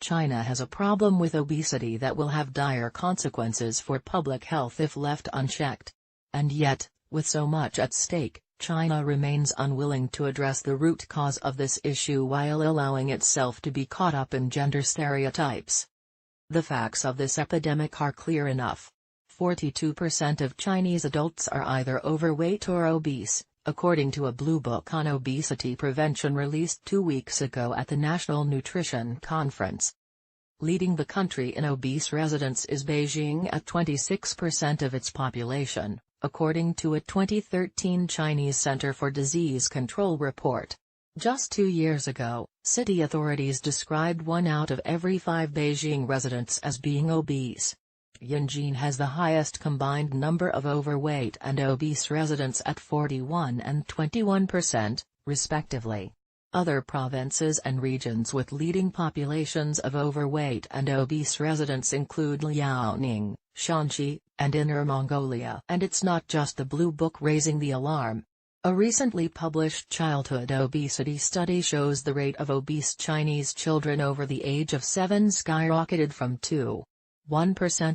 China has a problem with obesity that will have dire consequences for public health if left unchecked. And yet, with so much at stake, China remains unwilling to address the root cause of this issue while allowing itself to be caught up in gender stereotypes. The facts of this epidemic are clear enough. 42% of Chinese adults are either overweight or obese, according to a Blue Book on obesity prevention released 2 weeks ago at the National Nutrition Conference. Leading the country in obese residents is Beijing at 26% of its population, according to a 2013 Chinese Center for Disease Control report. Just 2 years ago, city authorities described 1 out of every 5 Beijing residents as being obese. Yanjin has the highest combined number of overweight and obese residents at 41 and 21%, respectively. Other provinces and regions with leading populations of overweight and obese residents include Liaoning, Shanxi, and Inner Mongolia. And it's not just the Blue Book raising the alarm. A recently published childhood obesity study shows the rate of obese Chinese children over the age of 7 skyrocketed from 2.1%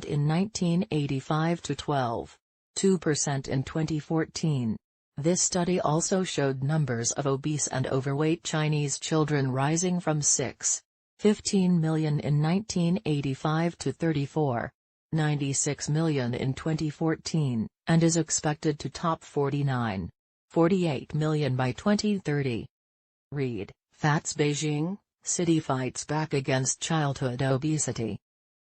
in 1985 to 12.2% in 2014. This study also showed numbers of obese and overweight Chinese children rising from 6.15 million in 1985 to 34.96 million in 2014, and is expected to top 49.48 million by 2030. Read, Fats Beijing, City Fights Back Against Childhood Obesity.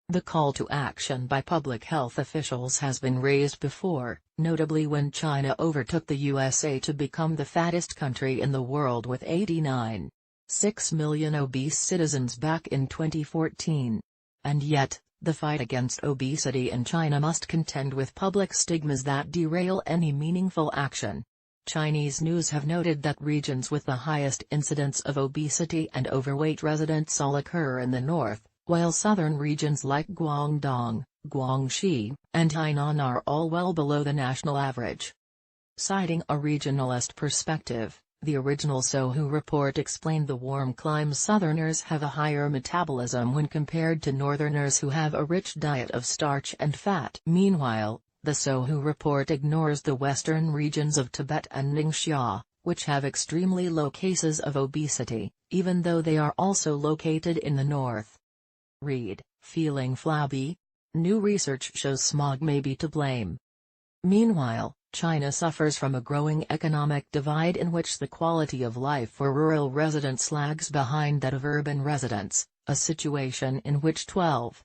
The call to action by public health officials has been raised before, notably when China overtook the USA to become the fattest country in the world with 89.6 million obese citizens back in 2014. And yet, the fight against obesity in China must contend with public stigmas that derail any meaningful action. Chinese news have noted that regions with the highest incidence of obesity and overweight residents all occur in the north, while southern regions like Guangdong, Guangxi, and Hainan are all well below the national average. Citing a regionalist perspective, the original Sohu report explained the warm climes southerners have a higher metabolism when compared to northerners who have a rich diet of starch and fat. Meanwhile, the Sohu report ignores the western regions of Tibet and Ningxia, which have extremely low cases of obesity, even though they are also located in the north. Read, Feeling flabby? New research shows smog may be to blame. Meanwhile, China suffers from a growing economic divide in which the quality of life for rural residents lags behind that of urban residents, a situation in which 12